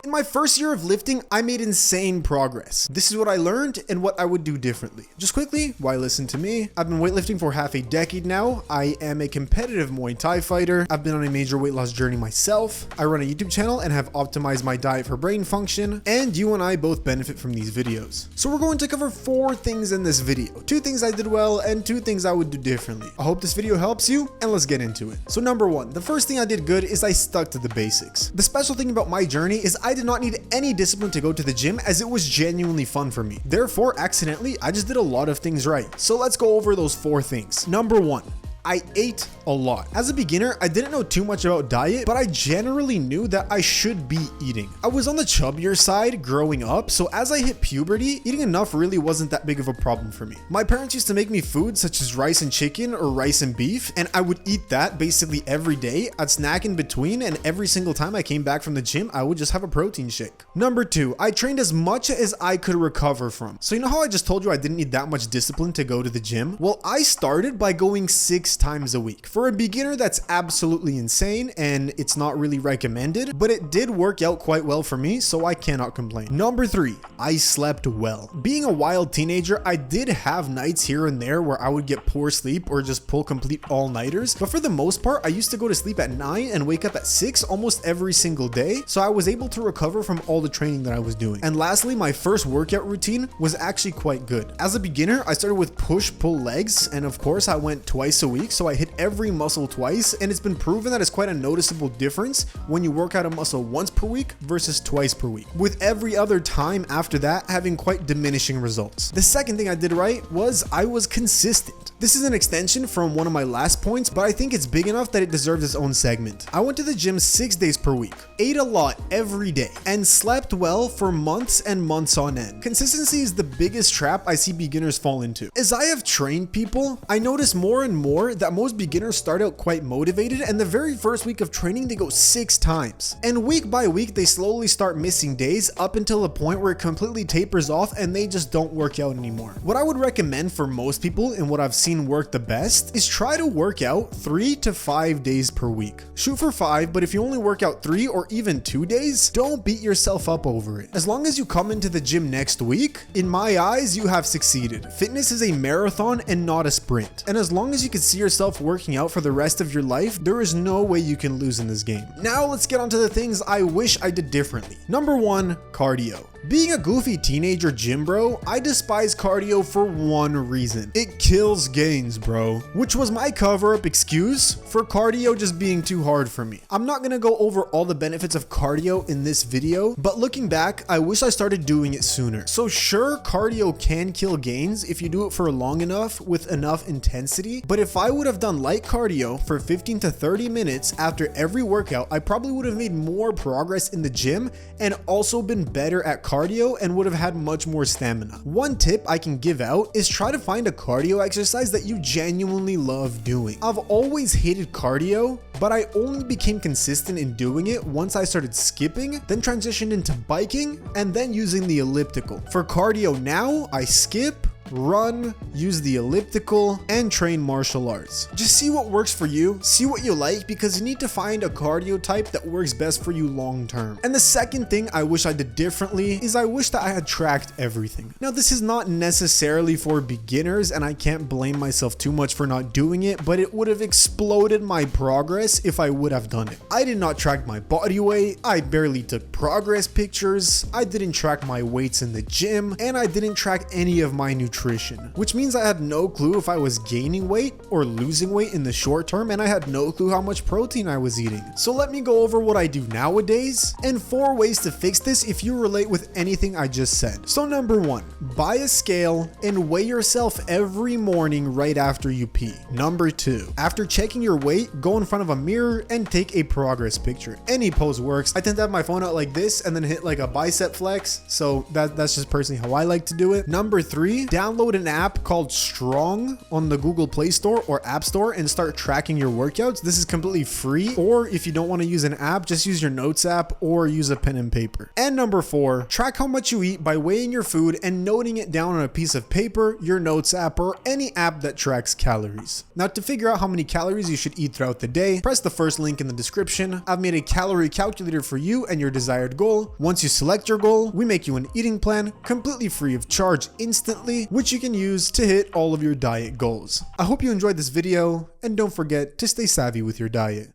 In my first year of lifting, I made insane progress. This is what I learned and what I would do differently. Just quickly, why listen to me? I've been weightlifting for half a decade now. I am a competitive Muay Thai fighter. I've been on a major weight loss journey myself. I run a YouTube channel and have optimized my diet for brain function, and you and I both benefit from these videos. So we're going to cover 4 things in this video. 2 things I did well and 2 things I would do differently. I hope this video helps you, and let's get into it. So number 1, the first thing I did good is I stuck to the basics. The special thing about my journey is I did not need any discipline to go to the gym, as it was genuinely fun for me. Therefore, accidentally, I just did a lot of things right. So let's go over those 4 things. Number 1. I ate a lot. As a beginner, I didn't know too much about diet, but I generally knew that I should be eating. I was on the chubbier side growing up, so as I hit puberty, eating enough really wasn't that big of a problem for me. My parents used to make me food such as rice and chicken or rice and beef, and I would eat that basically every day. I'd snack in between, and every single time I came back from the gym, I would just have a protein shake. Number 2, I trained as much as I could recover from. So you know how I just told you I didn't need that much discipline to go to the gym? Well, I started by going 6 times a week. For a beginner, that's absolutely insane and it's not really recommended, but it did work out quite well for me, so I cannot complain. Number 3, I slept well. Being a wild teenager, I did have nights here and there where I would get poor sleep or just pull complete all-nighters, but for the most part, I used to go to sleep at 9 and wake up at 6 almost every single day, so I was able to recover from all the training that I was doing. And lastly, my first workout routine was actually quite good. As a beginner, I started with push-pull legs, and of course, I went twice a week, so I hit every muscle twice, and it's been proven that it's quite a noticeable difference when you work out a muscle once per week versus twice per week, with every other time after that having quite diminishing results. The second thing I did right was I was consistent. This is an extension from one of my last points, but I think it's big enough that it deserves its own segment. I went to the gym 6 days per week, ate a lot every day, and slept well for months and months on end. Consistency is the biggest trap I see beginners fall into. As I have trained people, I notice more and more that most beginners start out quite motivated, and the very first week of training they go 6 times. And week by week they slowly start missing days up until a point where it completely tapers off and they just don't work out anymore. What I would recommend for most people, and what I've seen work the best, is try to work out 3 to 5 days per week. Shoot for 5, but if you only work out 3 or even 2 days, don't beat yourself up over it. As long as you come into the gym next week, in my eyes, you have succeeded. Fitness is a marathon and not a sprint. And as long as you can see yourself working out for the rest of your life, there is no way you can lose in this game. Now let's get on to the things I wish I did differently. Number 1, cardio. Being a goofy teenager gym bro, I despise cardio for one reason. It kills gains, bro. Which was my cover-up excuse for cardio just being too hard for me. I'm not gonna go over all the benefits of cardio in this video, but looking back, I wish I started doing it sooner. So sure, cardio can kill gains if you do it for long enough with enough intensity, but if I would have done light cardio for 15 to 30 minutes after every workout, I probably would have made more progress in the gym and also been better at cardio and would have had much more stamina. One tip I can give out is try to find a cardio exercise that you genuinely love doing. I've always hated cardio, but I only became consistent in doing it once I started skipping, then transitioned into biking, and then using the elliptical. For cardio now, I skip, run, use the elliptical, and train martial arts. Just see what works for you, see what you like, because you need to find a cardio type that works best for you long term. And the second thing I wish I did differently is I wish that I had tracked everything. Now this is not necessarily for beginners and I can't blame myself too much for not doing it, but it would have exploded my progress if I would have done it. I did not track my body weight, I barely took progress pictures, I didn't track my weights in the gym, and I didn't track any of my nutrition, which means I had no clue if I was gaining weight or losing weight in the short term, and I had no clue how much protein I was eating. So let me go over what I do nowadays and 4 ways to fix this if you relate with anything I just said. So number 1, buy a scale and weigh yourself every morning right after you pee. Number 2, after checking your weight, go in front of a mirror and take a progress picture. Any pose works. I tend to have my phone out like this and then hit like a bicep flex, so that's just personally how I like to do it. Number 3, download download an app called Strong on the Google Play Store or App Store and start tracking your workouts. This is completely free. Or if you don't want to use an app, just use your notes app or use a pen and paper. And number 4, track how much you eat by weighing your food and noting it down on a piece of paper, your notes app, or any app that tracks calories. Now, to figure out how many calories you should eat throughout the day, press the first link in the description. I've made a calorie calculator for you and your desired goal. Once you select your goal, we make you an eating plan completely free of charge instantly, which you can use to hit all of your diet goals. I hope you enjoyed this video, and don't forget to stay savvy with your diet.